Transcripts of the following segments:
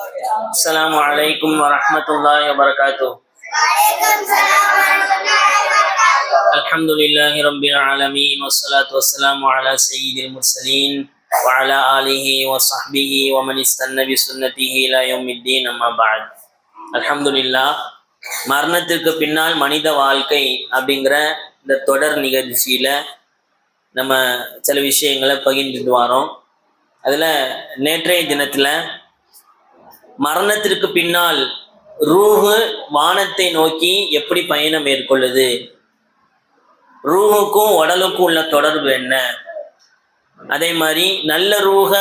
السلام عليكم ورحمة الله وبركاته. الحمد لله رب العالمين والصلاة والسلام على سيد المرسلين وعلى آله وصحبه ومن استنى بسنته إلى يوم الدين أما بعد. الحمد لله. மரணத்திற்கு பின்னால் மனித வாழ்க்கை அப்படிங்கிற இந்த தொடர் நிகழ்ச்சியில நம்ம சில விஷயங்களை பகிர்ந்துட்டு வரோம். அதில் நேற்றைய தினத்தில் மரணத்திற்கு பின்னால் ரூஹு வானத்தை நோக்கி எப்படி பயணம் மேற்கொள்ளுது, ரூஹுக்கும் உடலுக்கும் உள்ள தொடர்பு என்ன, அதே மாதிரி நல்ல ரூஹ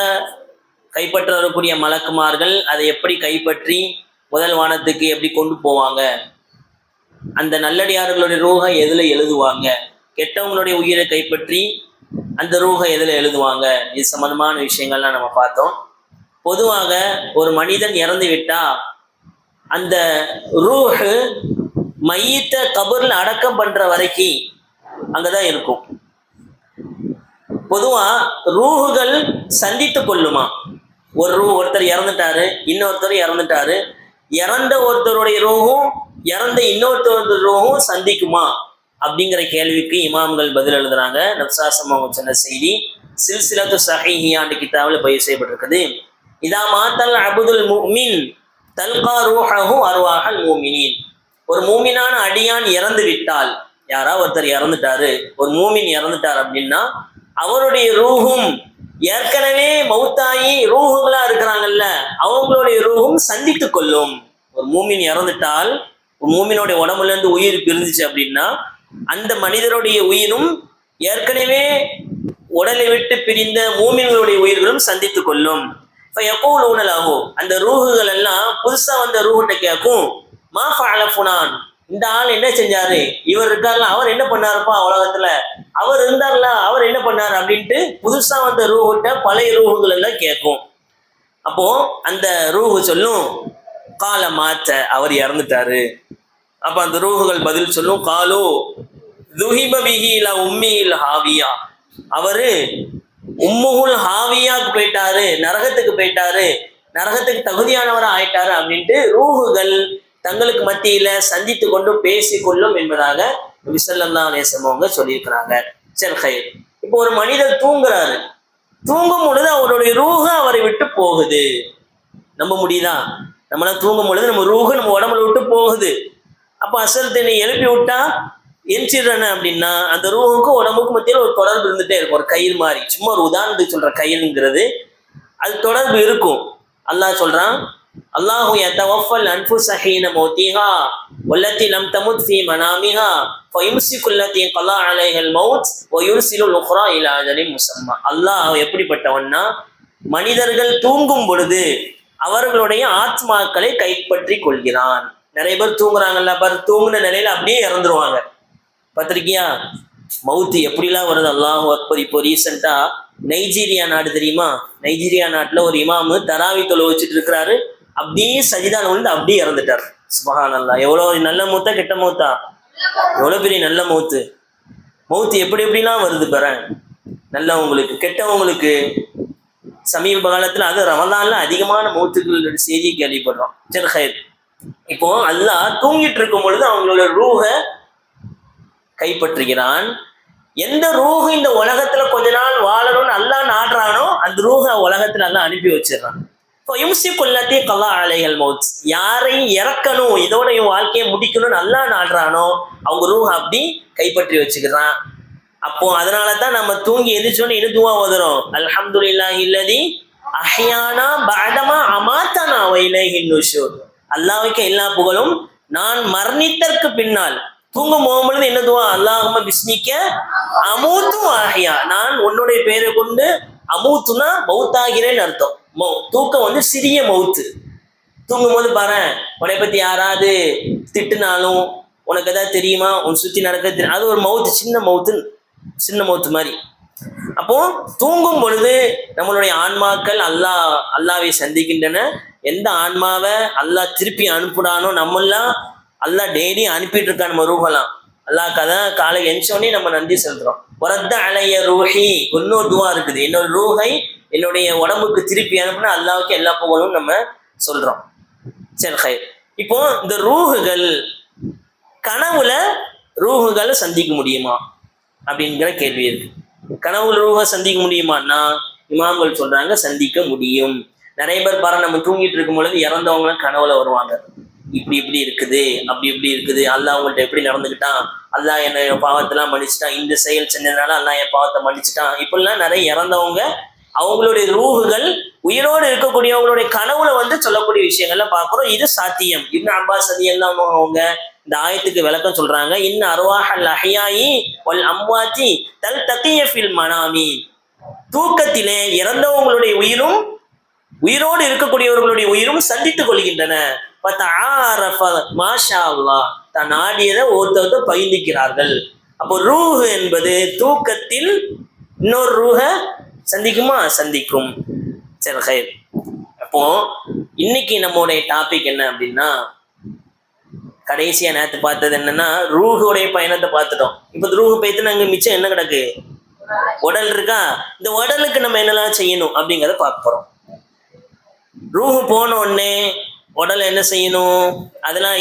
கைப்பற்ற வரக்கூடிய மலக்குமார்கள் அதை எப்படி கைப்பற்றி முதல் வானத்துக்கு எப்படி கொண்டு போவாங்க, அந்த நல்லடியார்களுடைய ரூஹை எதில் எழுதுவாங்க, கெட்டவங்களுடைய உயிரை கைப்பற்றி அந்த ரூஹை எதில் எழுதுவாங்க, இது சம்பந்தமான விஷயங்கள்லாம் நம்ம பார்த்தோம். பொதுவாக ஒரு மனிதன் இறந்து விட்டா அந்த ரூஹு மையத்த கபூர்ல அடக்கம் பண்ற வரைக்கும் அங்கதான் இருக்கும். பொதுவா ரூஹுகள் சந்தித்து கொள்ளுமா, ஒருத்தர் இறந்துட்டாரு, இன்னொருத்தர் இறந்துட்டாரு, இறந்த ஒருத்தருடைய ரூஹும் இறந்த இன்னொருத்தருடைய ரூஹும் சந்திக்குமா அப்படிங்கிற கேள்விக்கு இமாம்கள் பதில் எழுதுறாங்க. நப்சாசம் அவங்க சொன்ன செய்தி சில்சிலத்து ஸஹீஹியான்ற கிதாபில் பதிவு செய்யப்பட்டிருக்குது. இதா மாத்தல் அபுதுல் முஃமின் தல்கா ரூஹஹு அர்வாஹல் மூமினீன். ஒரு மூமினான அடியான் இறந்து விட்டால், யாராவது ஒருத்தர் இறந்துட்டாரு, ஒரு மூமின் இறந்துட்டார் அப்படின்னா அவருடைய ரூஹும் ஏற்கனவே மௌத்தாயி ரூஹுகளா இருக்கிறாங்கல்ல அவங்களுடைய ரூஹும் சந்தித்து கொள்ளும். ஒரு மூமின் இறந்துட்டால், ஒரு மூமினுடைய உடம்புல இருந்து உயிர் பிரிஞ்சிச்சு அப்படின்னா அந்த மனிதருடைய உயிரும் ஏற்கனவே உடலை விட்டு பிரிந்த மூமின்களுடைய உயிர்களும் சந்தித்து கொள்ளும். அந்த ரூஹுகள் எல்லாம் புதுசா வந்த ரூஹுட்ட கேட்கும், மா ஃபஅல ஃபுலான், இந்த ஆள் என்ன செஞ்சாரு, இவர் இருக்கார்ல அவர் என்ன பண்ணாருப்பா உலகத்துல, அவர் இருந்தார்ல அவர் என்ன பண்ணாரு அப்படின்ட்டு புதுசா வந்த ரூஹுட்ட பழைய ரூஹுகள் எல்லாம் கேட்கும். அப்போ அந்த ரூஹு சொல்லும், கால மாத்த அவர் இறந்துட்டாரு. அப்ப அந்த ரூஹுகள் பதில் சொல்லும், காலோ துஹிப பிஹி இலா உம்மில் ஹாவியா, அவரு உம்முகுல் ஹாவியாக்கு போயிட்டாரு, நரகத்துக்கு போயிட்டாரு, நரகத்துக்கு தகுதியானவரா ஆயிட்டாரு அப்படின்ட்டு ரூஹுகள் தங்களுக்கு மத்தியில சந்தித்து கொண்டு பேசி கொள்ளும் என்பதாக நபி ஸல்லல்லாஹு அலைஹி வஸல்லம் அவங்க சொல்லியிருக்கிறாங்க. சரி ஹைர். இப்போ ஒரு மனிதர் தூங்குறாரு, தூங்கும் பொழுது அவருடைய ரூஹு அவரை விட்டு போகுது. நம்ப முடியுதா? நம்மளாம் தூங்கும் பொழுது நம்ம ரூஹு நம்ம உடம்புல விட்டு போகுது. அப்போ அசல் நீ எழுப்பி விட்டா எரிச்சிடுறேன்னு அப்படின்னா அந்த ரூஹுக்கும் உடம்புக்கும் மத்தியில் ஒரு தொடர்பு இருந்துட்டே இருக்கும். ஒரு கயிறு மாதிரி, சும்மா ஒரு உதாரணத்துக்கு சொல்ற கயிறுங்கிறது அது தொடர்பு இருக்கும். அல்லாஹ் சொல்றான், அல்லாஹு யதவஃபல் அன்ஃபுஸ ஹீன மௌத்திஹா வல்லதி லம் தமுத் ஃபீ மனாமிஹா ஃபயும்சிகு அல்லதி கலா அலைஹல் மௌத் வ யுர்சிலுல் உக்ரா இலா அஜலின் முஸம்மா. அல்லாஹ் எப்படிப்பட்டவன்னா, மனிதர்கள் தூங்கும் பொழுது அவர்களுடைய ஆத்மாக்களை கைப்பற்றி கொள்கிறான். நிறைய பேர் தூங்குறாங்கல்ல பாரு, தூங்குன நிலையில அப்படியே இறந்துருவாங்க. பார்த்திருக்கியா? மவுத்து எப்படிலாம் வருது, அல்லாஹ் அக்பர். இப்போ ரீசெண்டா நைஜீரியா நாடு தெரியுமா, நைஜீரியா நாட்டுல ஒரு இமாமு தராவி தொழு வச்சுட்டு இருக்கிறாரு, அப்படியே சஜிதான விழுந்து அப்படியே இறந்துட்டார். சுப்ஹானல்லாஹ். எவ்வளவு நல்ல மௌத்தா கெட்ட மௌத்தா, எவ்வளவு பெரிய நல்ல மௌத்து. மௌத்து எப்படி எப்படிலாம் வருது பாரு, நல்லவங்களுக்கு கெட்டவங்களுக்கு. சமீப காலத்துல அது ரமலான்ல அதிகமான மௌத்துக்கள் செய்தி கேள்விப்படுறோம். சரி ஹைர். இப்போ அல்லாஹ் தூங்கிட்டு இருக்கும் பொழுது அவங்களோட ரூஹ கைப்பற்றுகிறான். எந்த ரூஹு இந்த உலகத்துல கொஞ்ச நாள் வாழணும்னு அல்லாஹ் நாடுறானோ அந்த ரூஹ உலகத்துல எல்லாம் அனுப்பி வச்சிடறான். இப்போ யும்சிகுல்லதி கலா அலைஹல் மௌத், யாரையும் இறக்கணும் இதோட என் வாழ்க்கையை முடிக்கணும்னு அல்லாஹ் நாடுறானோ அவங்க ரூஹ அப்படி கைப்பற்றி வச்சுக்கிறான். அப்போ அதனாலதான் நம்ம தூங்கி எதிர்ச்சோன்னு இனுதுவா ஓதுறோம், அல்ஹம்துலில்லாஹி அல்லதி அஹ்யானா பஅதமா அமாத்தனா வ இலைஹின் நுஷூர். அல்லாஹ்வுக்கு எல்லா புகழும். நான் மரணித்தற்கு பின்னால் தூங்கும் போகும்பொழுது என்ன துவா, அல்லாஹும்ம பிஸ்மிக்க அமூத்து ஆஹியா, நான் உன்னுடைய பெயரை கொண்டு அமூத்துனா மௌத்தாகிறேன்னு அர்த்தம். தூக்கம் வந்து சிறிய மௌத்து. தூங்கும் போது பாரு, உன்னை பத்தி யாராவது திட்டுனாலும் உனக்கு எதாவது தெரியுமா, உன் சுத்தி நடக்க தெரியும், அது ஒரு மௌத்து, சின்ன மௌத்து, சின்ன மௌத்து மாதிரி. அப்போ தூங்கும் பொழுது நம்மளுடைய ஆன்மாக்கள் அல்லாவை சந்திக்கின்றன. எந்த ஆன்மாவை அல்லாஹ் திருப்பி அனுப்புடானோ நம்மெல்லாம் அல்லாஹ் டெய்லி அனுப்பிட்டு இருக்கான் நம்ம ரூஹலாம். அல்லாஹ் அதான் காலை எஞ்சோடனே நம்ம நன்றி செலுத்துறோம். வரத்த அலைய ரூஹி, இன்னொரு துவா இருக்குது, என்னோட ரூஹை என்னுடைய உடம்புக்கு திருப்பி அனுப்புனா அல்லாவுக்கு எல்லா புகழும் நம்ம சொல்றோம். சரி ஹைர். இப்போ இந்த ரூஹுகள் கனவுல ரூஹுகளை சந்திக்க முடியுமா அப்படிங்கிற கேள்வி இருக்கு. கனவுல ரூஹை சந்திக்க முடியுமான்னா இமாம்கள் சொல்றாங்க சந்திக்க முடியும். நிறைய பேர் பாரு, நம்ம தூங்கிட்டு இருக்கும் பொழுது இறந்தவங்களும் கனவுல வருவாங்க. இப்படி இப்படி இருக்குது, அப்படி இப்படி இருக்குது, அல்லாஹ் அவங்கள்ட்ட எப்படி நடந்துக்கிட்டான், அல்லாஹ் என்ன பாவத்தெல்லாம் மன்னிச்சுட்டான், இந்த செயல் செஞ்சதுனால அல்லாஹ் என் பாவத்தை மன்னிச்சுட்டான், இப்படிலாம் நிறைய இறந்தவங்க அவங்களுடைய ரூஹுகள் உயிரோடு இருக்கக்கூடியவங்களுடைய கனவுல சொல்லக்கூடிய விஷயங்கள்லாம் பார்க்கிறோம். இது சாத்தியம். இப்னு அப்பாஸ் ரலியல்லாஹு அவங்க இந்த ஆயத்துக்கு விளக்கம் சொல்றாங்க. இன்ன அர்வாஹல் அஹ்யாயி வல் அம்வாத்தி தல்தகிய ஃபில் மனாமி. தூக்கத்திலே இறந்தவங்களுடைய உயிரும் உயிரோடு இருக்கக்கூடியவர்களுடைய உயிரும் சந்தித்துக் கொள்கின்றன. மாஷா அல்லாஹ், தான் ஆடியதை ஒருத்தர் பகிர்ந்திக்கிறார்கள். அப்போ ரூஹ் என்பது தூக்கத்தில் இன்னொரு ரூஹ சந்திக்குமா? சந்திக்கும். சரி ஹைர். அப்போ இன்னைக்கு நம்மளுடைய டாபிக் என்ன அப்படின்னா, கடைசியா நேரத்து பார்த்தது என்னன்னா ரூஹுடைய பயணத்தை பார்த்துட்டோம். இப்போ ரூஹு பயத்து அங்க மிச்சம் என்ன கிடக்கு? உடல் இருக்கா? இந்த உடலுக்கு நம்ம என்னெல்லாம் செய்யணும் அப்படிங்கிறத பார்க்க போறோம். ரூஹு போன உடனே உடலை என்ன செய்யணும், அதெல்லாம்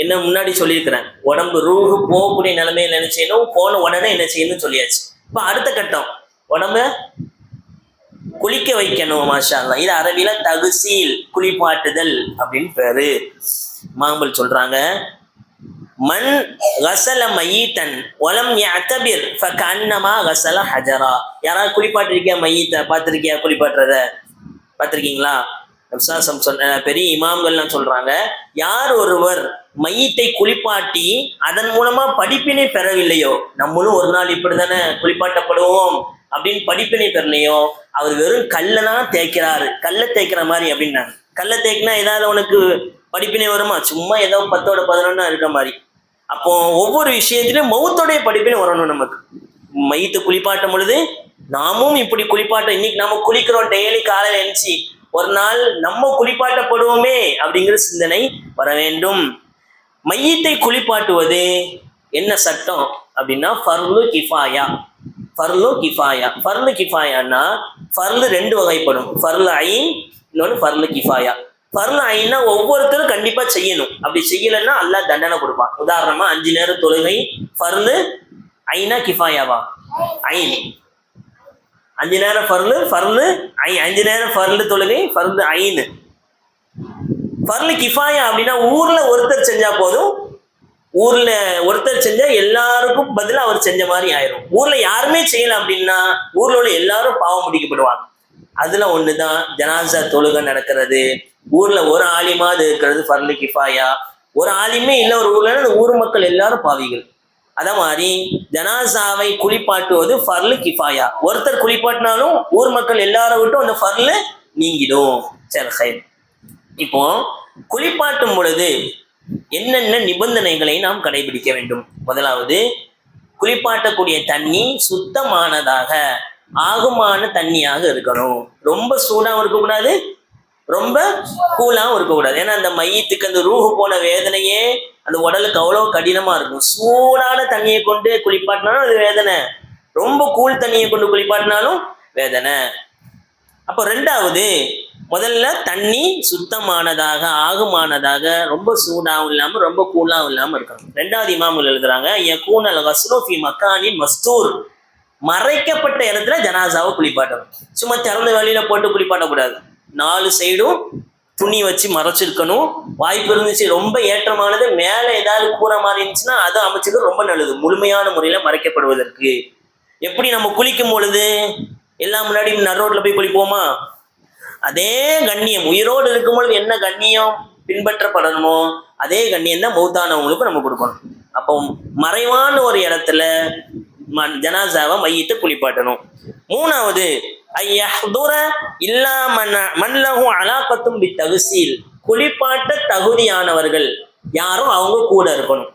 என்ன முன்னாடி சொல்லியிருக்கிறேன். உடம்பு ரூஹு போகக்கூடிய நிலைமையில என்ன செய்யணும், போன உடனே என்ன செய்யணும்னு சொல்லியாச்சு. இப்போ அடுத்த கட்டம் உடம்ப குளிக்க வைக்கணும். மாஷா அல்லாஹ். இது அரபியில தகுசீல், குளிப்பாட்டுதல் அப்படின்னு பேரு. மாம்பல் சொல்றாங்க, மன் கசல மயீத்தன் வலம் யஅதபிர் ஃபகன்னமா கசல ஹஜரா. யாராவது குளிப்பாட்டிருக்கியா? மயீத்தை பார்த்துருக்கியா? குளிப்பாட்டுறத பார்த்துருக்கீங்களா? பெரிய இமாம்கள்லாம் சொல்றாங்க, யார் ஒருவர் மையத்தை குளிப்பாட்டி அதன் மூலமா படிப்பினை பெறவில்லையோ, நம்மளும் ஒரு நாள் இப்படித்தானே குளிப்பாட்டப்படுவோம் அப்படின்னு படிப்பினை பெறலையோ, அவர் வெறும் கல்லெல்லாம் தேய்க்கிறாரு, கல்லை தேய்க்கிற மாதிரி அப்படின்னாங்க. கல்லை தேய்க்கினா ஏதாவது உனக்கு படிப்பினை வருமா? சும்மா ஏதோ 10ஓட 11 இருக்க மாதிரி. அப்போ ஒவ்வொரு விஷயத்திலும் மௌத்தோடைய படிப்பினை வரணும். நமக்கு மையத்தை குளிப்பாட்டும் பொழுது நாமும் இப்படி குளிப்பாட்ட, இன்னைக்கு நம்ம குளிக்கிறோம் டெய்லி காலையில் எழுச்சி, ஒரு நாள் நம்ம குளிப்பாட்டப்படுவோமே அப்படிங்கிற சிந்தனை வர வேண்டும். மையத்தை குளிப்பாட்டுவது என்ன சட்டம் அப்படின்னா ஃபர்லு கிஃபாயா. ஃபர்லு கிஃபாயா. ஃபர்லு கிஃபாயான்னா ஃபர்லு 2 வகைப்படும். ஃபர்லு ஐன், இன்னொன்று ஃபர்லு கிஃபாயா. ஃபர்லு ஐன்னா ஒவ்வொருத்தரும் கண்டிப்பா செய்யணும். அப்படி செய்யலைன்னா அல்லாஹ் தண்டனை கொடுப்பான். உதாரணமா 5 நேரம் தொழுகை ஃபர்லு ஐனா கிஃபாயாவா? ஐன். 5 நேரம் ஃபர்லு, ஃபர்லு ஐ, 5 நேரம் ஃபர்லு தொழுகை ஃபர்லு ஐனு. ஃபர்லு கிஃபாயா அப்படின்னா ஊர்ல ஒருத்தர் செஞ்சா போதும். ஊர்ல ஒருத்தர் செஞ்சா எல்லாருக்கும் பதிலா அவர் செஞ்ச மாதிரி ஆயிரும். ஊர்ல யாருமே செய்யல அப்படின்னா ஊர்ல உள்ள எல்லாரும் பாவம் முடிக்கப்படுவாங்க. அதுல ஒண்ணுதான் ஜனாசா தொழுகை நடக்கிறது. ஊர்ல ஒரு ஆலிமாவது இருக்கிறது ஃபர்லு கிஃபாயா. ஒரு ஆலிமே இல்லை ஒரு ஊர்ல, அந்த ஊர் மக்கள் எல்லாரும் பாவிகள். அத மாதிரி ஜனாசாவை குளிப்பாட்டுவது ஃபர்லு கிஃபாயா. ஒருத்தர் குளிப்பாட்டினாலும் ஊர் மக்கள் எல்லாரும் விட்டும் அந்த ஃபர்லு நீங்கிடும். சரி ஹைர். இப்போ குளிப்பாட்டும் பொழுது என்னென்ன நிபந்தனைகளை நாம் கடைபிடிக்க வேண்டும்? முதலாவது, குளிப்பாட்டக்கூடிய தண்ணி சுத்தமானதாக ஆகுமான தண்ணியாக இருக்கணும். ரொம்ப சூடாகவும் இருக்கக்கூடாது, ரொம்ப கூலாகவும் இருக்கக்கூடாது. ஏன்னா அந்த மையத்துக்கு அந்த ரூஹு போன வேதனையே அந்த உடலுக்கு அவ்வளோ கடினமா இருக்கும். சூடான தண்ணியை கொண்டு குளிப்பாட்டினாலும் அது வேதனை, ரொம்ப கூல் தண்ணியை கொண்டு குளிப்பாட்டினாலும் வேதனை. அப்போ ரெண்டாவது, முதல்ல தண்ணி சுத்தமானதாக ஆகுமானதாக, ரொம்ப சூடாகவும் இல்லாமல் ரொம்ப கூலாகவும் இல்லாமல் இருக்கணும். ரெண்டாவது இமாமுல் எழுதுறாங்க, யகூனல் கஸ்லு ஃபி மக்கானின் மஸ்தூர். மறைக்கப்பட்ட இடத்துல ஜனாசாவை குளிப்பாட்டணும். சும்மா திறந்த வெளியில போட்டு குளிப்பாட்டக்கூடாது. 4 சைடும் துணி வச்சு மறைச்சிருக்கணும். வாய்ப்பு இருந்துச்சு ரொம்ப ஏற்றமானது மேலே ஏதாவது கூரை மாதிரி இருந்துச்சுன்னா அதை அமைச்சுக்க ரொம்ப நல்லது, முழுமையான முறையில் மறைக்கப்படுவதற்கு. எப்படி நம்ம குளிக்கும் பொழுது எல்லாம் முன்னாடி நரோட்ல போய் குளிப்போமா? அதே கண்ணியம் உயிரோடு இருக்கும் பொழுது என்ன கண்ணியம் பின்பற்றப்படணுமோ அதே கண்ணியம் தான் மௌத்தானவங்களுக்கு நம்ம கொடுக்கணும். அப்போ மறைவான ஒரு இடத்துல ஜனாசாவை மையத்தை குளிப்பாட்டணும். மூணாவது, குளிப்பாட்ட தகுதியானவர்கள் யாரும் அவங்க கூட இருக்கணும்.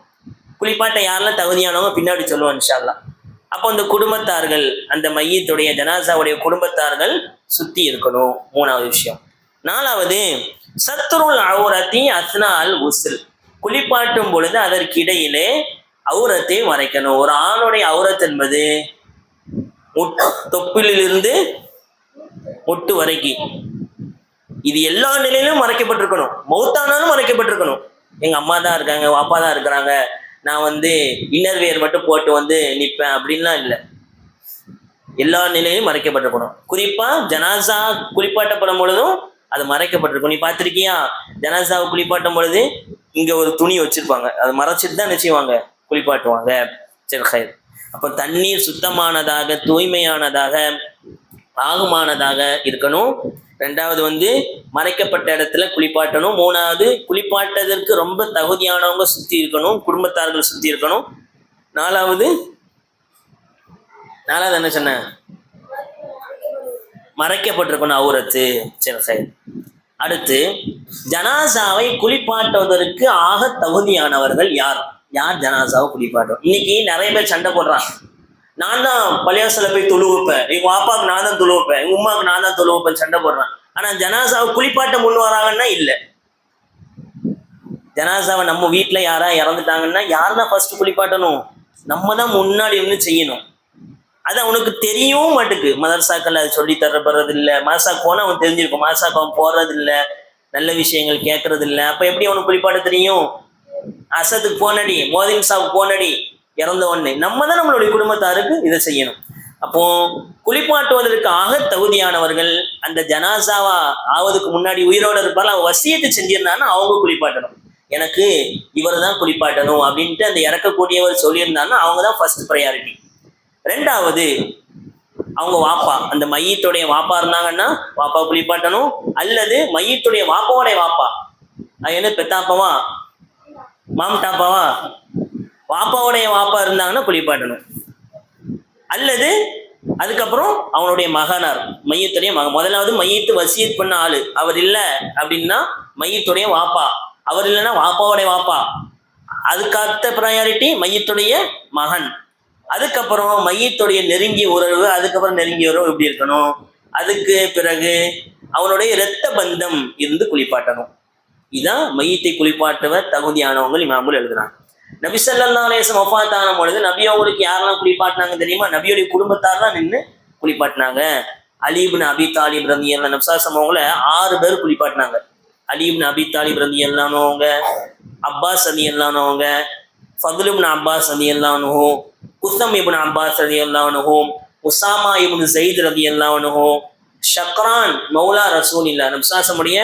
குளிப்பாட்ட யாரெல்லாம் தகுதியானவங்க பின்னாடி சொல்லுவோம் இன்ஷா அல்லாஹ். அப்போ அந்த குடும்பத்தார்கள், அந்த மையத்துடைய ஜனாசாவுடைய குடும்பத்தார்கள் சுத்தி இருக்கணும். மூணாவது விஷயம். நாலாவது, சத்ருல் அவுரத்தி அஸ்னால் உஸ்ல். குளிப்பாட்டும் பொழுது அதற்கு இடையிலே அவுரத்தை மறைக்கணும். ஒரு ஆணுடைய அவுரத் என்பது தொப்பிலிருந்து முட்டு வரைக்கும், இது எல்லா நிலையிலும் மறைக்கப்பட்டிருக்கணும். மௌத்தானாலும் மறைக்கப்பட்டிருக்கணும். எங்க அம்மா தான் இருக்காங்க, அப்பா தான் இருக்கிறாங்க, நான் இன்னர்வேர் மட்டும் போட்டு நிற்பேன் அப்படின்லாம் இல்லை. எல்லா நிலையிலும் மறைக்கப்பட்டிருக்கணும். குறிப்பா ஜனாசா குளிப்பாட்டப்படும் பொழுதும் அது மறைக்கப்பட்டிருக்கும். நீ பார்த்திருக்கியா? ஜனாசாவை குளிப்பாட்டும் பொழுது இங்க ஒரு துணி வச்சிருப்பாங்க, அதை மறைச்சிட்டு தான் நிச்சயவாங்க குளிப்பாட்டுவாங்க. சரி ஹைர். அப்ப தண்ணீர் சுத்தமானதாக, தூய்மையானதாக, ஆகுமானதாக இருக்கணும். ரெண்டாவது மறைக்கப்பட்ட இடத்துல குளிப்பாட்டணும். மூணாவது குளிப்பாட்டதற்கு ரொம்ப தகுதியானவங்க சுத்தி இருக்கணும், குடும்பத்தார்கள் சுத்தி இருக்கணும். நாலாவது என்ன சொன்ன? மறைக்கப்பட்டிருக்கணும் அவுரத்து. சரி சரி. அடுத்து ஜனாசாவை குளிப்பாட்டுவதற்கு ஆக தகுதியானவர்கள் யார்? யார் ஜனாசாவை குளிப்பாட்டும்? இன்னைக்கு நிறைய பேர் சண்டை போடுறான். நான் தான் பள்ளியாசல போய் தொழு வைப்பேன், எங்க அப்பாவுக்கு நான் தான் தொழு வைப்பேன், எங்க உமாவுக்கு நான் தான் தொழு வைப்பேன் சண்டை போடுறான். ஆனா ஜனாசாவை குளிப்பாட்ட முன் வராங்கன்னா இல்லை. ஜனாசாவை நம்ம வீட்டுல யாரா இறந்துட்டாங்கன்னா யார் தான் ஃபர்ஸ்ட் குளிப்பாட்டணும்? நம்ம தான் முன்னாடி செய்யணும். அது அவனுக்கு தெரியவும் மாட்டுக்கு. மதரசாக்கள் அது சொல்லி தரப்படுறது இல்லை. மதரசாக்கு போனா அவன் தெரிஞ்சிருக்கும், மதரசாக்கு அவன் போறது இல்லை, நல்ல விஷயங்கள் கேட்கறது இல்லை. அப்ப எப்படி அவனுக்கு குளிப்பாட்ட தெரியும்? அசத்துக்கு போனடி, மோதின் சாவுக்கு போனடி, இறந்த உடனே நம்ம தான் நம்மளுடைய குடும்பத்தாருக்கு இதை செய்யணும். அப்போ குளிப்பாட்டுவதற்கு ஆக தகுதியானவர்கள் அந்த ஜனாசாவா ஆவதுக்கு முன்னாடி உயிரோட இருப்பார்கள். அவன் வசியத்தை செஞ்சிருந்தான்னா அவங்க குளிப்பாட்டணும். எனக்கு இவர் தான் குளிப்பாட்டணும் அப்படின்ட்டு அந்த இறக்கக்கூடியவர் சொல்லியிருந்தாங்கன்னா அவங்க தான் ஃபர்ஸ்ட் ப்ரையாரிட்டி. ரெண்டாவது அவங்க வாப்பா, அந்த மையத்துடைய வாப்பா இருந்தாங்கன்னா வாப்பா குளிப்பாட்டணும். அல்லது மையத்துடைய வாப்பாவுடைய வாப்பா, அது என்ன பெத்தாப்பாவா மாம்டாப்பாவா, வாப்பாவுடைய வாப்பா இருந்தாங்கன்னா குளிப்பாட்டணும். அல்லது அதுக்கப்புறம் அவனுடைய மகனார், மையத்துடைய மகன். முதலாவது மையத்து வசியத் பண்ண ஆளு அவர் இல்லை அப்படின்னா மையத்துடைய வாப்பா, அவர் இல்லைன்னா வாப்பாவுடைய வாப்பா. அதுக்கு அடுத்த ப்ரையாரிட்டி மையத்துடைய மகன். அதுக்கப்புறம் மையத்துடைய நெருங்கிய உறவு, அதுக்கப்புறம் நெருங்கிய உறவு எப்படி இருக்கணும். அதுக்கு பிறகு அவனுடைய இரத்த பந்தம் இருந்து குளிப்பாட்டணும். இதுதான் மையத்தை குளிப்பாட்டுவர் தகுதியானவங்க இமாமுல் எழுதுறாங்க. நபி ஸல்லல்லாஹு அலைஹி வஸல்லம் வஃபாத் ஆன பொழுது நபி அவங்களுக்கு யாரெல்லாம் குளிப்பாட்டினாங்க தெரியுமா? நபியுடைய குடும்பத்தார் தான் நின்று குளிப்பாட்டினாங்க. அலி இப்னு அபி தாலிப் ரலியல்லாஹு அன்ஹு அவங்கள 6 பேர் குளிப்பாட்டினாங்க. அலி இப்னு அபி தாலிப் ரலியல்லாஹு அன்ஹுங்க, அப்பாஸ் ரலியல்லாஹு அன்ஹுங்க, ஃபதுல் இப்னு அப்பாஸ் ரலியல்லாஹு அன்ஹு, குஸம் இப்னு அப்பாஸ் ரலியல்லாஹு அன்ஹு, உசாமா இப்னு ஸைத் ரலியல்லாஹு அன்ஹு, ஷக்ரான் மௌலா ரசூலில்லாஹ் நபிசாசமுடைய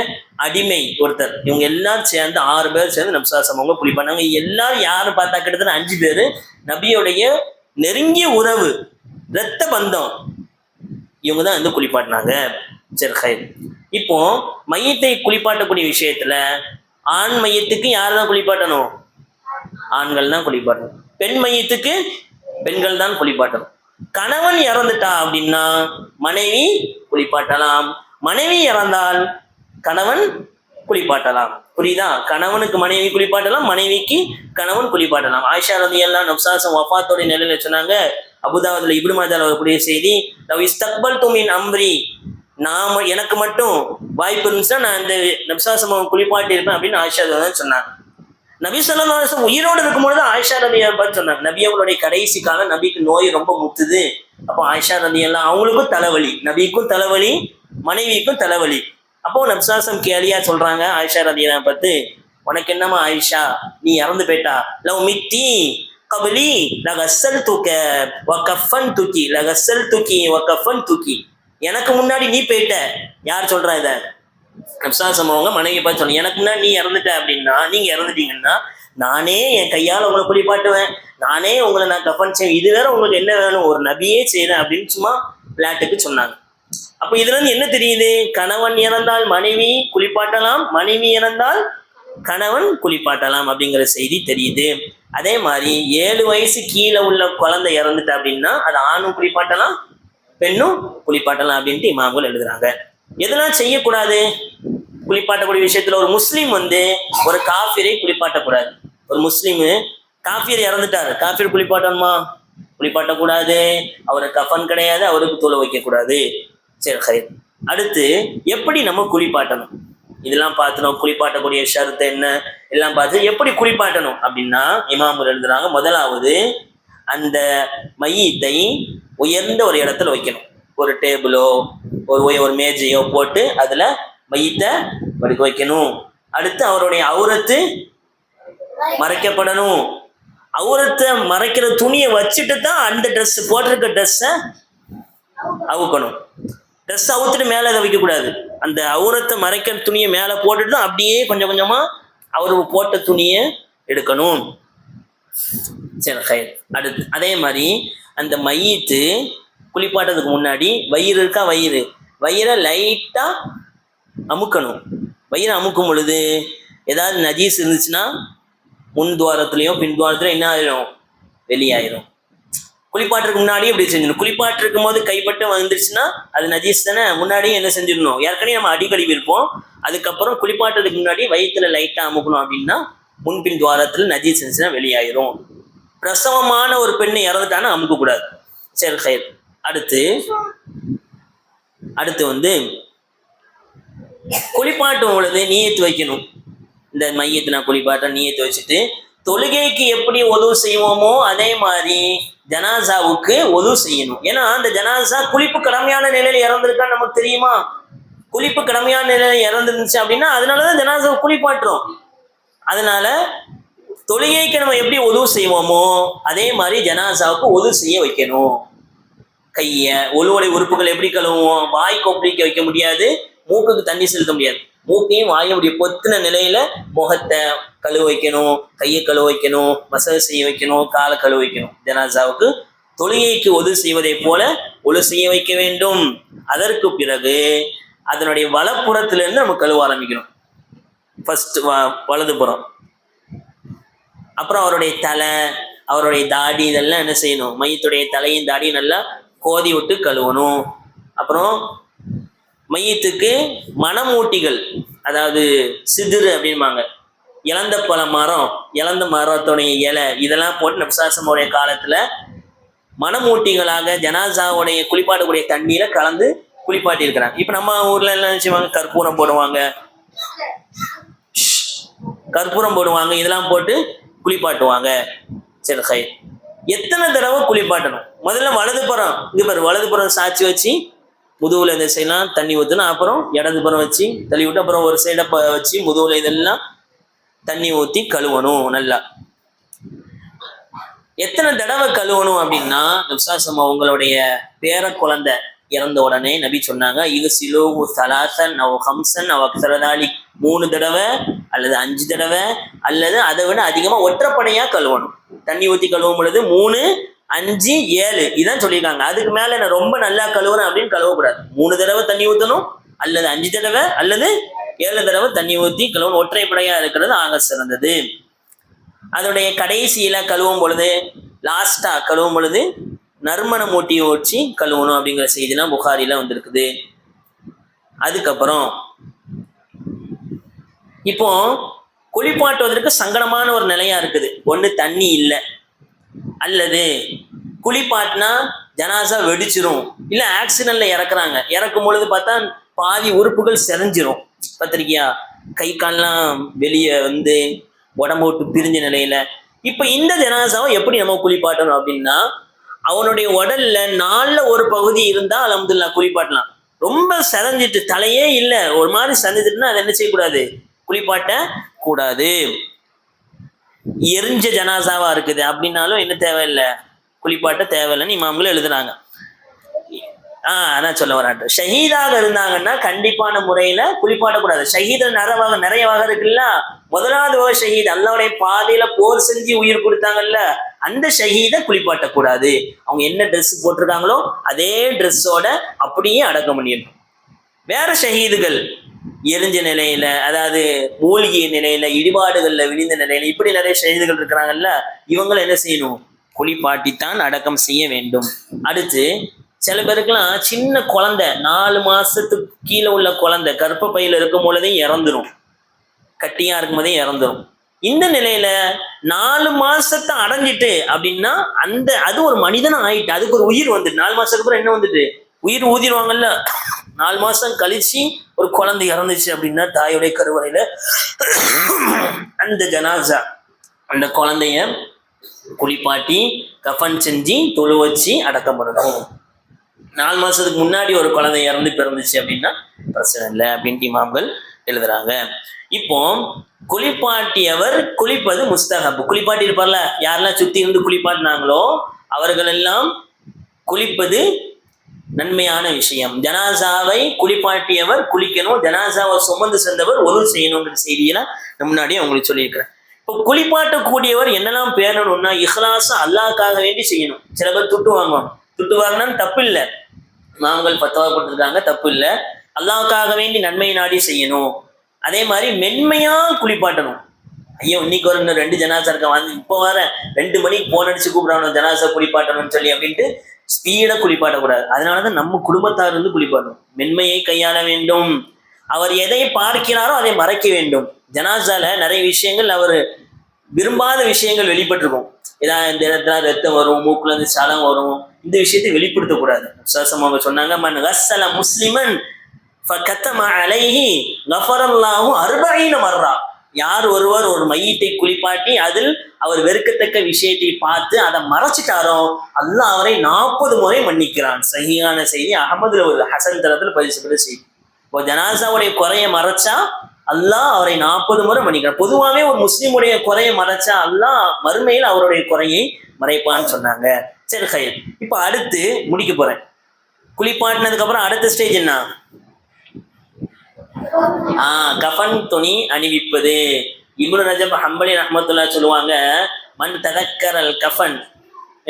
அடிமை ஒருத்தர். இவங்க எல்லாரும் சேர்ந்து 6 பேர் சேர்ந்து நபிசாசம் அவங்க குளிப்பாட்டாங்க. எல்லாரும் யாரு பார்த்தா கிட்டத்தட்ட 5 பேர் நபியோடைய நெருங்கிய உறவு, இரத்த பந்தம். இவங்க தான் குளிப்பாட்டினாங்க. சரி, இப்போ மையத்தை குளிப்பாட்டக்கூடிய விஷயத்துல ஆண் மையத்துக்கு யார் தான் குளிப்பாட்டணும்? ஆண்கள் தான் குளிப்பாட்டணும். பெண் மையத்துக்கு பெண்கள் தான் குளிப்பாட்டணும். கணவன் இறந்துட்டா அப்படின்னா மனைவி குளிப்பாட்டலாம். மனைவி இறந்தால் கணவன் குளிப்பாட்டலாம். புரியுதா? கணவனுக்கு மனைவி குளிப்பாட்டலாம், மனைவிக்கு கணவன் குளிப்பாட்டலாம். ஆயிஷா ரலியல்லாஹு அன்ஹா வஃபாத்தோட நிலையில சொன்னாங்க, அபுதாவுதுல இப்னு மாஜால வரக்கூடிய செய்தி, லவ் இஸ்தக்பல்து மின் அம்ரி, நான் எனக்கு மட்டும் வாய்ப்பு இருந்துச்சுன்னா நான் இந்த நபிசாசம் குளிப்பாட்டி இருப்பேன் அப்படின்னு ஆயிஷா தான் சொன்னாங்க. நபி ஸல்லல்லாஹு அலைஹி வஸல்லம் உயிரோடு இருக்கும்பொழுது ஆயிஷா ரலியல்லாஹு அன்ஹா சொன்னாங்க, நபி அவங்களுடைய கடைசி காலம், நபிக்கு நோய் ரொம்ப முத்துது. அப்போ ஆயிஷா ரலியல்லாஹு அவங்களுக்கும் தலைவலி, நபிக்கும் தலைவலி, மனைவிக்கும் தலைவலி. அப்போ நபிசாசம் கேலியா சொல்றாங்க ஆயிஷா ரலியல்லாஹு அன்ஹா பார்த்து, உனக்கு என்னமா ஆயிஷா, நீ இறந்து போயிட்டா, லவ் மித்தி கபலி லகஸ்ஸல்துக வகஃபன்துகி, லகஸ்ஸல்துகி வகஃபன்துகி, எனக்கு முன்னாடி நீ போயிட்ட. யார் சொல்றா இத? நபிசாசம் அவங்க மனைவி பார்த்து சொன்னீங்க, எனக்கு முன்னாடி நீ இறந்துட்ட அப்படின்னா, நீங்க இறந்துட்டீங்கன்னா நானே என் கையால் உங்களை குளிப்பாட்டுவேன், நானே உங்களை நான் கஃபன் செய்வேன், இது வேற உங்களுக்கு என்ன வேணும், ஒரு நபியே செய்யறேன் அப்படின்னு சும்மா விளையாட்டுக்கு சொன்னாங்க. அப்ப இதுல இருந்து என்ன தெரியுது? கணவன் இறந்தால் மனைவி குளிப்பாட்டலாம், மனைவி இறந்தால் கணவன் குளிப்பாட்டலாம் அப்படிங்கிற செய்தி தெரியுது. அதே மாதிரி 7 வயசு கீழே உள்ள குழந்தை இறந்துட்ட அப்படின்னா அது ஆணும் குளிப்பாட்டலாம், பெண்ணும் குளிப்பாட்டலாம் அப்படின்ட்டு இமாம்கள் எழுதுறாங்க. எதெல்லாம் செய்யக்கூடாது குளிப்பாட்டக்கூடிய விஷயத்துல? ஒரு முஸ்லீம் ஒரு காஃபிரை குளிப்பாட்டக்கூடாது. ஒரு முஸ்லீமு காஃபிர் இறந்துட்டாரு, காஃபிர் குளிப்பாட்டணுமா? குளிப்பாட்டக்கூடாது. அவருக்கு கஃபன் கிடையாது, அவருக்கு தொழ வைக்கக்கூடாது. சரி, ஹைர். அடுத்து எப்படி நம்ம குளிப்பாட்டணும் இதெல்லாம் பார்த்துனோம். குளிப்பாட்டக்கூடிய ஷர்த்து என்ன எல்லாம் பார்த்து எப்படி குளிப்பாட்டணும் அப்படின்னா இமாம்கள் எழுதுறாங்க, முதலாவது அந்த மையத்தை உயர்ந்த ஒரு இடத்துல வைக்கணும். ஒரு டேபிளோ ஒரு மேஜையோ போட்டு அதுல மையத்தை படுக்க வைக்கணும். அடுத்து அவருடைய அவுரத்து மறைக்கப்படணும். அவுரத்தை மறைக்கிற துணியை வச்சுட்டு தான் அந்த ட்ரெஸ் போட்டிருக்க ட்ரெஸ்ஸை அவுக்கணும். ட்ரெஸ் அவுத்துட்டு மேலே அதை வைக்கக்கூடாது. அந்த அவுரத்தை மறைக்கிற துணியை மேலே போட்டுட்டு தான் அப்படியே கொஞ்சம் கொஞ்சமாக அவரு போட்ட துணியை எடுக்கணும். சரி ஹைர். அடுத்து அதே மாதிரி அந்த மையத்து குளிப்பாட்டதுக்கு முன்னாடி வயிறு இருக்கா, வயிறை லைட்டாக அமுக்கணும். வயிறை அமுக்கும் பொழுது ஏதாவது நஜீஸ் இருந்துச்சுன்னா முன் துவாரத்துலையோ பின் துவாரத்துலையோ என்ன ஆயிரும், வெளியாயிரும். குளிப்பாட்டுறதுக்கு முன்னாடியே இப்படி செஞ்சிடணும். குளிப்பாட்டிருக்கும் போது கைப்பட்டு வந்துருச்சுன்னா அது நஜீஸ் தானே. முன்னாடியே என்ன செஞ்சிடணும், ஏற்கனவே நம்ம அடிக்கடி இருப்போம். அதுக்கப்புறம் குளிப்பாட்டுறதுக்கு முன்னாடி வயிற்றுல லைட்டாக அமுக்கணும். அப்படின்னா முன்பின் துவாரத்தில் நஜீஸ் இருந்துச்சுன்னா வெளியாயிரும். பிரசவமான ஒரு பெண்ணு இறந்துட்டானா அமுக்கக்கூடாது. சரி ஹைர். அடுத்து வந்து குளிப்பாட்டும் பொழுது நீயத்து வைக்கணும். இந்த மையத்தை நான் குளிப்பாட்ட நீயத்து வச்சுட்டு தொழுகைக்கு எப்படி உதவு செய்வோமோ அதே மாதிரி ஜனாசாவுக்கு உதவு செய்யணும். ஏன்னா அந்த ஜனாசா குளிப்பு கடமையான நிலையில் இறந்துருக்கான்னு நமக்கு தெரியுமா. குளிப்பு கடமையான நிலையில் இறந்துருந்துச்சு அப்படின்னா அதனாலதான் ஜனாசாவை குளிப்பாட்டுறோம். அதனால தொழுகைக்கு நம்ம எப்படி உதவு செய்வோமோ அதே மாதிரி ஜனாசாவுக்கு உதவு செய்ய வைக்கணும். கையை ஒழுவடை உறுப்புகள் எப்படி கழுவுவோம், வாய் கொப்பளிக்க வைக்க முடியாது, மூக்குக்கு தண்ணி செலுத்த முடியாது. மூக்கையும் வாயும் அப்படி பொத்தின நிலையில முகத்தை கழுவ வைக்கணும், கையை கழுவ வைக்கணும், மசாஜ் செய்ய வைக்கணும், காலை கழுவ வைக்கணும். ஜனாசாவுக்கு தொழுகைக்கு உதவு செய்வதை போல ஒழு செய்ய வைக்க வேண்டும். அதற்கு பிறகு அதனுடைய வலப்புறத்திலிருந்து நம்ம கழுவ ஆரம்பிக்கணும். ஃபர்ஸ்ட் வலதுபுறம். அப்புறம் அவருடைய தலை, அவருடைய தாடி இதெல்லாம் என்ன செய்யணும், மையத்துடைய தலையும் தாடியும் நல்லா கோதி விட்டு கழுவணும். அப்புறம் மையத்துக்கு மணமூட்டிகள், அதாவது சிதிரு அப்படின்பாங்க, இழந்த பழ மரம், இழந்த மரத்துடைய இலை இதெல்லாம் போட்டு நபிசாசமுடைய காலத்துல மணமூட்டிகளாக ஜனாசாவுடைய குளிப்பாட்டக்கூடிய தண்ணீரை கலந்து குளிப்பாட்டி இருக்கிறாங்க. இப்ப நம்ம ஊர்ல எல்லாம் நினைச்சுவாங்க கற்பூரம் போடுவாங்க, இதெல்லாம் போட்டு குளிப்பாட்டுவாங்க. சரி ஹை. எத்தனை தடவை குளிப்பாட்டணும்? முதல்ல வலதுபுறம், இங்க பாரு, வலதுபுறம் சாட்சி வச்சு முதுகுல இந்த சைடெல்லாம் தண்ணி ஊற்றணும். அப்புறம் இடதுபுறம் வச்சு தள்ளி விட்டு அப்புறம் ஒரு சைடை வச்சு முதுகுல இதெல்லாம் தண்ணி ஊற்றி கழுவணும். நல்லா எத்தனை தடவை கழுவணும் அப்படின்னா நபிசாசம் அவங்களுடைய பேர குழந்தை இறந்த உடனே நபி சொன்னாங்க, இது சிலோகு சலாசன் அவ் ஹம்சன் அவ் அக்சரதாலி, 3 தடவை அல்லது 5 தடவை அல்லது அதை விட அதிகமாக ஒற்றைப்படையா கழுவணும். தண்ணி ஊற்றி கழுவும் பொழுது 3, 5, 7 இதான் சொல்லியிருக்காங்க. அதுக்கு மேல நான் ரொம்ப நல்லா கழுவுறேன் அப்படின்னு கழுவக்கூடாது. 3 தடவை தண்ணி ஊற்றணும் அல்லது 5 தடவை அல்லது 7 தடவை தண்ணி ஊற்றி கழுவணும். ஒற்றைப்படையா இருக்கிறது ஆக சிறந்தது. அதோடைய கடைசியில கழுவும் பொழுது, லாஸ்டா கழுவும் பொழுது நறுமண மூட்டியை வச்சு கழுவணும் அப்படிங்கிற செய்திலாம் புகாரில வந்திருக்குது. அதுக்கப்புறம் இப்போ குளிப்பாட்டுவதற்கு சங்கடமான ஒரு நிலையா இருக்குது. ஒண்ணு தண்ணி இல்லை, அல்லது குளிப்பாட்டினா ஜனாசா வெடிச்சிரும், இல்ல ஆக்சிடென்ட்ல இறக்குறாங்க, இறக்கும் பொழுது பார்த்தா பாதி உறுப்புகள் செறிஞ்சிரும். பார்த்திருக்கியா, கை கால்லாம் வெளியே வந்து உடம்பு விட்டு பிரிஞ்ச நிலையில. இப்ப இந்த ஜனாசாவை எப்படி நம்ம குளிப்பாட்டணும் அப்படின்னா, அவனுடைய உடல்ல 4ல் ஒரு பகுதி இருந்தா அல்ஹம்துலில்லாஹ் குளிப்பாட்டலாம். ரொம்ப செதஞ்சிட்டு தலையே இல்லை ஒரு மாதிரி செதஞ்சிட்டுன்னா அதை என்ன செய்யக்கூடாது, குளிப்பாட்ட கூடாது. எரிஞ்ச ஜனாசாவா இருக்குது அப்படின்னாலும் என்ன தேவையில்லை, குளிப்பாட்ட தேவையில்லைன்னு இமாம்கள் எழுதுனாங்க. அதான் சொல்ல வராட்டு. ஷஹீதாக இருந்தாங்கன்னா கண்டிப்பான முறையில குளிப்பாட்டக்கூடாது. ஷஹீத நிறைய வகை இருக்குல்ல. முதலாவது வகை ஷஹீத், அல்லாஹ்வுடைய பாதையில போர் செஞ்சு உயிர் கொடுத்தாங்கல்ல, அந்த ஷஹீதை குளிப்பாட்டக்கூடாது. அவங்க என்ன ட்ரெஸ் போட்டிருக்காங்களோ அதே ட்ரெஸ்ஸோட அப்படியே அடக்கம் பண்ணிடணும். வேற ஷஹீதுகள் எரிஞ்ச நிலையில, அதாவது மூழ்கிய நிலையில, இடிபாடுகள்ல விழுந்த நிலையில, இப்படி நிறைய ஷஹீதுகள் இருக்கிறாங்கல்ல, இவங்களை என்ன செய்யணும், குளிப்பாட்டித்தான் அடக்கம் செய்ய வேண்டும். அடுத்து சில பேருக்குலாம் சின்ன குழந்தை, 4 மாசத்துக்கு கீழே உள்ள குழந்தை கர்ப்ப பையில இருக்கும் பொழுதே இறந்துடும், கட்டியா இருக்கும் போதே இறந்துடும். இந்த நிலையில 4 மாசத்தை அடைஞ்சிட்டு அப்படின்னா அது ஒரு மனிதனா ஆயிட்டு, அதுக்கு ஒரு உயிர் வந்துட்டு 4 மாசத்துக்கு அப்புறம் என்ன வந்துட்டு உயிர் ஊதிடுவாங்கல்ல. 4 மாசம் கழிச்சு ஒரு குழந்தை இறந்துச்சு அப்படின்னா தாயுடைய கருவறையில அந்த ஜனாசா, அந்த குழந்தைய குளிப்பாட்டி கஃன் செஞ்சு தொழு வச்சு அடக்கம் பண்ணணும். 4 மாசத்துக்கு முன்னாடி ஒரு குழந்தை இறந்து பிறந்துச்சு அப்படின்னா பிரச்சனை இல்லை அப்படின்ட்டு இமாம்கள் எழுதுறாங்க. இப்போ குளிப்பாட்டியவர் குளிப்பது முஸ்தஹப். குளிப்பாட்டி இருப்பார்ல, யாரெல்லாம் சுத்தி இருந்து குளிப்பாட்டினாங்களோ அவர்கள் எல்லாம் குளிப்பது நன்மையான விஷயம். ஜனாசாவை குளிப்பாட்டியவர் குளிக்கணும், ஜனாசாவை சுமந்து சென்றவர் ஒழு செய்யணுங்கிற செய்தியில முன்னாடியே உங்களுக்கு சொல்லியிருக்கிறேன். இப்போ குளிப்பாட்டக்கூடியவர் என்னெல்லாம் பேரணும்னா இஹ்லாஸா அல்லாஹ்க்காக வேண்டி செய்யணும். சில பேர் துட்டு வாங்குவாங்க, துட்டு வாங்கினாலும் தப்பு இல்லை, மாங்கள் பத்தவா போட்டிருக்காங்க, தப்பு இல்லை. அல்லாஹ்க்காக வேண்டி நன்மை நாடி செய்யணும். அதே மாதிரி மென்மையா குளிப்பாட்டணும். ஐயோ இன்னைக்கு ஒரு 2 ஜனாசா இருக்க வந்து இப்போ வர 2 மணிக்கு போன் அடிச்சு கூப்பிடணும் ஜனாசா குளிப்பாட்டணும்னு சொல்லி அப்படின்ட்டு ஸ்பீடா குளிப்பாட்டக்கூடாது. அதனாலதான் நம்ம குடும்பத்தார் இருந்து குளிப்பாட்டணும். மென்மையை கையாள வேண்டும். அவர் எதை பார்க்கிறாரோ அதை மறைக்க வேண்டும். ஜனாசால நிறைய விஷயங்கள் அவர் விரும்பாத விஷயங்கள் வெளிப்பட்டிருக்கும். இதான் இந்த இடத்துல ரத்தம் வரும், மூக்குல இருந்து சலம் வரும், இந்த விஷயத்தை வெளிப்படுத்தக்கூடாது. அவங்க சொன்னாங்க மன் கஸ்ஸல முஸ்லிமன் ஃபகத்தம அலைஹி கஃபரல்லாஹு 40 மர்ரா. யார் ஒருவர் ஒரு மையத்தை குளிப்பாட்டி அதில் அவர் வெறுக்கத்தக்க விஷயத்தை பார்த்து அதை மறைச்சிட்டாரோ அல்லாஹ் அவரை 40 முறை மன்னிக்கிறான். சஹீஹான செய்தி, அஹமதுல ஒரு ஹசன் தரத்தில் பதிவு செய்யப்பட்ட செய்தி. இப்போ ஜனாசாவுடைய குறைய மறைச்சா அல்லாஹ் அவரை 40 முறை மன்னிக்கிறான். பொதுவாகவே ஒரு முஸ்லீமுடைய குறைய மறைச்சா அல்லாஹ் மறுமையில் அவருடைய குறையை மறைப்பான்னு சொன்னாங்க. சரி ஹைர், இப்போ அடுத்து முடிக்க போறேன். குளிப்பாட்டினதுக்கு அப்புறம் அடுத்த ஸ்டேஜ் என்ன? கஃபன் துணி அணிவிப்பது. இப்னு ரஜப் ஹம்பலி ரஹ்மத்துல்லாஹி சொல்லுவாங்க மன் ததக்கரல் கஃபன்.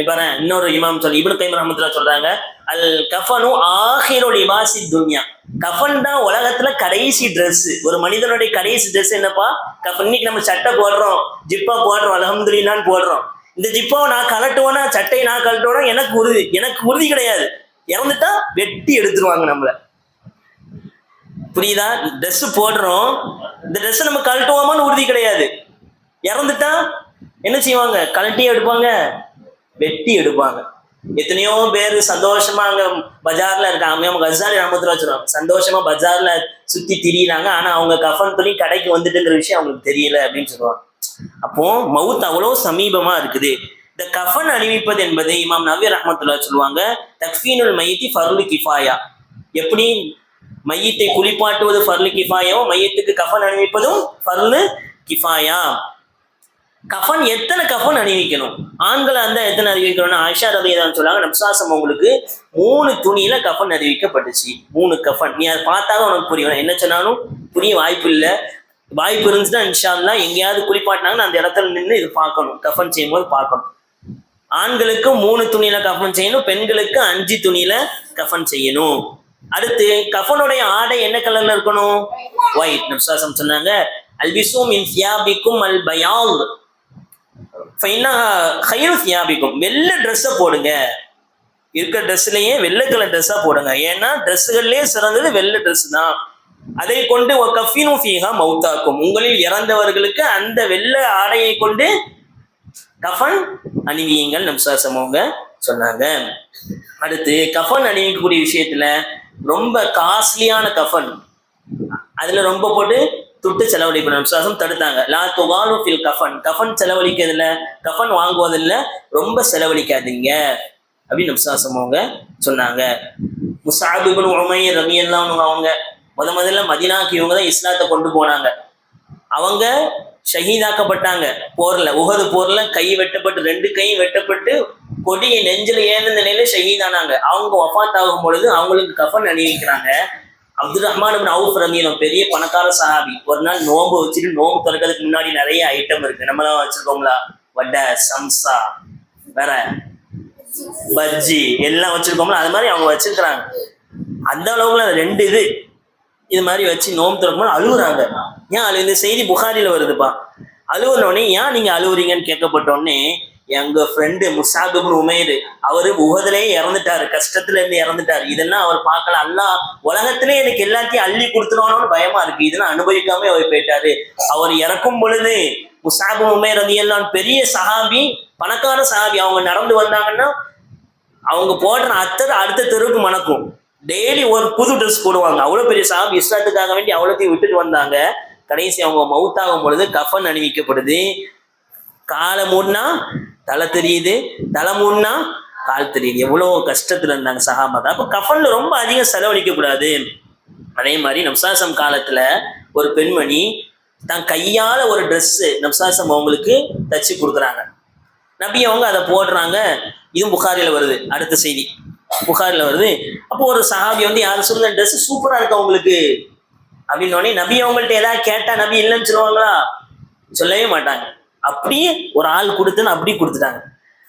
பாரு இன்னொரு இமாம் சொல்லி இப்னு கைம் ரஹ்மத்துல்லாஹி சொல்றாங்க அல் கஃபனு ஆஹிரு லிபாசி துன்யா. கஃபன் தான் உலகத்துல கடைசி ட்ரெஸ். ஒரு மனிதனுடைய கடைசி ட்ரெஸ் என்னப்பா? கஃபன். இன்னைக்கு நம்ம சட்டை போடுறோம், ஜிப்பா போடுறோம், அல்ஹம்துலில்லாஹ்னு போடுறோம். இந்த ஜிப்பாவை நான் கலட்டுவேனா, சட்டையை நான் கலட்டுவேனா எனக்கு உறுதி கிடையாது. இறந்துட்டா வெட்டி எடுத்துருவாங்க நம்மள. புரியுதா? ட்ரெஸ் போடுறோம், இந்த ட்ரெஸ் நம்ம கழட்டுவோமான்னு உறுதி கிடையாது. இறந்துட்டா என்ன செய்வாங்க? கழட்டியே எடுப்பாங்க, வெட்டி எடுப்பாங்க. எத்தனையோ பேர் சந்தோஷமா அங்க பஜார்ல இருக்காங்க. கசாலி ரஹ்மத்துல்லாஹி சொல்லுவாங்க சந்தோஷமா பஜார்ல சுத்தி திரியிறாங்க, ஆனா அவங்க கஃபன் துணி கடைக்கு வந்துட்டுங்கிற விஷயம் அவங்களுக்கு தெரியல அப்படின்னு சொல்லுவாங்க. அப்போ மவுத் அவ்வளவு சமீபமா இருக்குது. இந்த கஃபன் அணிவிப்பது என்பது இமாம் நவி ரஹ்மத்துல்லாஹி சொல்லுவாங்க தக்ஃபீனுல் மையத்தி ஃபர்லு கிஃபாயா. எப்படி மையத்தை குளிப்பாட்டுவது ஃபர்லு கிஃபாயோ, மையத்துக்கு கஃபன் அணிவிப்பதும் ஃபர்லு கிஃபாயா. கஃபன் எத்தனை கஃபன் அணிவிக்கணும்? ஆண்களை அந்த எத்தனை அறிவிக்கணும்னா ஆயிஷா ரலியல்லாஹு சொல்றாங்க நப்சாசம் உங்களுக்கு 3 துணியில கஃபன் அறிவிக்கப்பட்டுச்சு. 3 கஃபன். நீ அதை பார்த்தாலும் உனக்கு புரியும். என்ன சொன்னாலும் புரிய வாய்ப்பு இல்லை. வாய்ப்பு இருந்துச்சுன்னா இன்ஷா அல்லாஹ் எங்கேயாவது குளிப்பாட்டினாங்கன்னு அந்த இடத்துல நின்று இது பார்க்கணும், கஃபன் செய்யும் போது பார்க்கணும். ஆண்களுக்கு 3 துணியில கஃபன் செய்யணும், பெண்களுக்கு 5 துணியில கஃபன் செய்யணும். அடுத்து கஃபனுடைய ஆடை என்ன கலர்ல இருக்கணும்? ஒயிட். நப்சாசம் சொன்னாங்க அல்பிசு மின் சியாபிக்கும் அல் பயால் ஃபைனா ஹைரு சியாபிக்கும். வெள்ளை ட்ரெஸ்ஸை போடுங்க. இருக்கிற ட்ரெஸ்லயே வெள்ளை கலர் ட்ரெஸ்ஸா போடுங்க. ஏன்னா ட்ரெஸ்ஸுகள்லயே சிறந்தது வெள்ளை ட்ரெஸ் தான். அதை கொண்டு கஃபினு ஃபீஹா மௌத்தாக்கும். உங்களில் இறந்தவர்களுக்கு அந்த வெள்ளை ஆடையை கொண்டு கஃபன் அணிவியுங்கள் நப்சாசம் அவங்க சொன்னாங்க. அடுத்து கஃபன் அணிவிக்கக்கூடிய விஷயத்துல ரொம்ப காஸ்ட்லியான கஃபன், அதுல ரொம்ப போட்டு துட்டு செலவழிக்கணும் நப்சாசம் தடுத்தாங்க. லா துகாலு ஃபில் கஃபன். கஃபன் செலவழிக்கிறதுல, கஃபன் வாங்குவதில்ல ரொம்ப செலவழிக்காதீங்க அப்படின்னு நப்சாசம் அவங்க சொன்னாங்க. முஸஅப் இப்னு உமைர் ரலியல்லாஹு அன்ஹு அவங்க முதல்ல மதீனாக்கு இவங்க தான் இஸ்லாத்தை கொண்டு போனாங்க. அவங்க ஷஹீதாக்கப்பட்டாங்க போர்ல, உஹது போர்ல. கை வெட்டப்பட்டு 2 கையும் வெட்டப்பட்டு கொடியை நெஞ்சில ஏந்த நிலையில ஷஹீதானாங்க. அவங்க வஃபாத் ஆகும் பொழுது அவங்களுக்கு கஃபன் அணிவிக்கிறாங்க. அப்துல் ரஹ்மான் இப்னு அவுஃப் ரலியல்லாஹு பெரிய பணக்கார சஹாபி. ஒரு நாள் நோன்பு வச்சுட்டு, நோன்பு திறக்கிறதுக்கு முன்னாடி நிறைய ஐட்டம் இருக்கு, நம்மளாம் வச்சிருக்கோங்களா? வடை, சம்சா, வேற பஜ்ஜி எல்லாம் வச்சிருக்கோம்ல, அது மாதிரி அவங்க வச்சிருக்கிறாங்க. அந்த அளவுக்குல 2 இது மாதிரி வச்சு நோன்பு திறக்கும்போது அழுகுறாங்க. ஏன் இந்த செய்தி புகாரில வருதுப்பா. அழுவுறோடனே ஏன் நீங்க அழுவுறீங்கன்னு கேட்கப்பட்டோடனே எங்க ஃப்ரெண்டு முஸஅப் இப்னு உமைர் அவரு உஹதுலயே இறந்துட்டாரு, கஷ்டத்துல இருந்து இறந்துட்டாரு. இதெல்லாம் அவர் பார்க்கல. அல்லாஹ் உலகத்திலே எனக்கு எல்லாத்தையும் அள்ளி கொடுத்துருவானோன்னு பயமா இருக்கு, இதெல்லாம் அனுபவிக்காம அவர் போயிட்டாரு. அவர் இறக்கும் பொழுது முஸஅப் இப்னு உமைர் ரலியல்லாஹு அன்ஹு பெரிய சஹாபி, பணக்கார சஹாபி. அவங்க நடந்து வந்தாங்கன்னா அவங்க போடுற அத்தர் அடுத்த தெருவுக்கு மணக்கும். டெய்லி ஒரு புது ட்ரெஸ் போடுவாங்க. அவ்வளவு பெரிய சஹாபி, இஸ்லாத்துக்காக வேண்டி அவ்வளோத்தையும் விட்டுட்டு வந்தாங்க. கடைசி அவங்க மவுத்தாகும் பொழுது கஃபன் அணிவிக்கப்படுது. காலை மூடினா தலை தெரியுது, தலை மூடினா கால் தெரியுது. எவ்வளவு கஷ்டத்துல இருந்தாங்க சஹாபாக்கள். அப்ப கஃபன்ல ரொம்ப அதிகம் செலவழிக்க கூடாது. அதே மாதிரி நப்சாசம் காலத்துல ஒரு பெண்மணி தன் கையால ஒரு ட்ரெஸ்ஸு நப்சாசம் அவங்களுக்கு தச்சு கொடுக்குறாங்க. நபி அவங்க அதை போடுறாங்க. இதுவும் புகாரில வருது, அடுத்த செய்தி புகாரில வருது. அப்போ ஒரு சஹாபி வந்து யாரும் சொல்லுங்க ட்ரெஸ் சூப்பரா இருக்கு அவங்களுக்கு அப்படின்னோடனே நபி அவங்கள்ட்ட ஏதாவது கேட்டா நபி இல்லைன்னு சொல்லுவாங்களா? சொல்லவே மாட்டாங்க. அப்படியே ஒரு ஆள் கொடுத்துன்னு அப்படியே கொடுத்துட்டாங்க.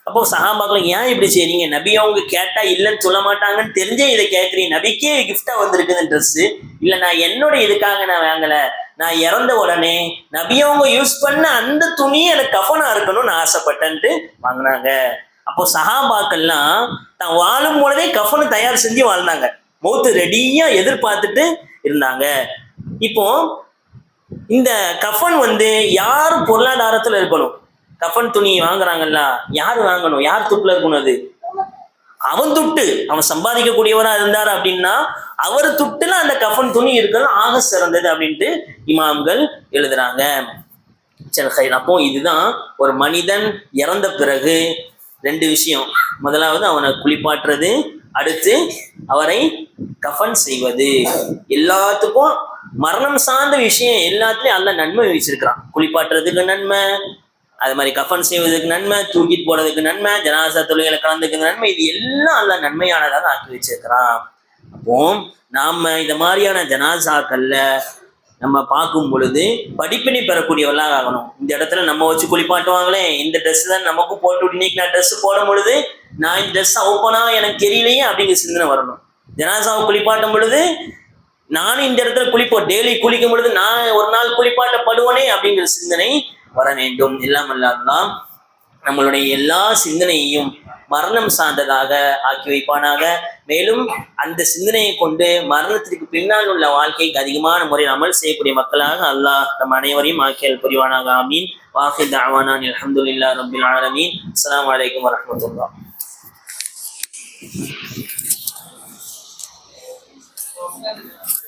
அப்போ சஹாபாக்கள் ஏன் இப்படி செய்றீங்க? நபி அவங்க கேட்டா இல்லைன்னு சொல்ல மாட்டாங்கன்னு தெரிஞ்சே இதை கேட்குறீங்க. நபிக்கே கிஃப்டா வந்திருக்குது ட்ரெஸ். இல்லை நான் என்னோட இதுக்காக நான் வாங்கல, நான் இறந்த உடனே நபி அவங்க யூஸ் பண்ண அந்த துணியை எனக்கு கஃபனா இருக்கணும்னு ஆசைப்பட்டேன்ட்டு வாங்கினாங்க. அப்போ சஹாபாக்கள்லாம் தான் வாழும் பொழுதே கஃபனை தயார் செஞ்சு வாழ்ந்தாங்க. மௌத்து ரெடியா எதிர்பார்த்துட்டு இருந்தாங்க. இப்போ இந்த கஃபன் வந்து யார் பொருளாதாரத்துல இருக்கணும்? கஃபன் துணி வாங்குறாங்கல்ல, யார் வாங்கணும்? யார் துட்டுல இருக்கணும்? அது அவன் துட்டு. அவன் சம்பாதிக்கக்கூடியவரா இருந்தார் அப்படின்னா அவர் துட்டுல அந்த கஃபன் துணி இருக்கிறது ஆக சிறந்தது அப்படின்ட்டு இமாம்கள் எழுதுறாங்க. சரி, அப்போ இதுதான் ஒரு மனிதன் இறந்த பிறகு ரெண்டு விஷயம். முதலாவது அவனை குளிப்பாட்டுறது, அடுத்து அவரை கஃபன் செய்வது. எல்லாத்துக்கும் மரணம் சார்ந்த விஷயம் எல்லாத்துலயும் அல்ல நன்மை வச்சிருக்கிறான். குளிப்பாட்டுறதுக்கு நன்மை, அது மாதிரி கஃபன் செய்வதற்கு நன்மை, தூக்கிட்டு போறதுக்கு நன்மை, ஜனாசா தொழுகையில கலந்துக்கு நன்மை, இது எல்லாம் அல்ல நன்மையானதாக ஆக்கி வச்சிருக்கிறான். அப்போ நாம இந்த மாதிரியான ஜனாசாக்கள்ல நம்ம பார்க்கும் பொழுது படிப்பினை பெறக்கூடியவர்களாக ஆகணும். இந்த இடத்துல நம்ம வச்சு குளிப்பாட்டுவாங்களே, இந்த ட்ரெஸ் தான் நமக்கும் போட்டு இன்னைக்கு நான் ட்ரெஸ் போடும் பொழுது நான் இந்த ட்ரெஸ் ஓப்பனா எனக்கு தெரியலையே அப்படிங்கிற சிந்தனை வரணும். ஜனாசாவை குளிப்பாட்டும் பொழுது நானும் இந்த இடத்துல குளிப்போம், டெய்லி குளிக்கும் பொழுது நான் ஒரு நாள் குளிப்பாட்டப்படுவனே அப்படிங்கிற சிந்தனை வர வேண்டும். எல்லாம் அல்லாஹ் நம்மளுடைய எல்லா சிந்தனையையும் மரணம் சார்ந்ததாக ஆக்கி வைப்பானாக. மேலும் அந்த சிந்தனையை கொண்டு மரணத்திற்கு பின்னால் உள்ள வாழ்க்கைக்கு அதிகமான முறையில் அமல் செய்யக்கூடிய மக்களாக அல்லாஹ் நம் அனைவரையும் ஆக்கியல் புரிவானாக. ஆமீன். வாஹிர் தஅவானா அல்ஹம்துலில்லாஹி ரப்பில் ஆலமீன். அஸ்ஸலாமு அலைக்கும் வரஹ்மத்துல்லாஹ்.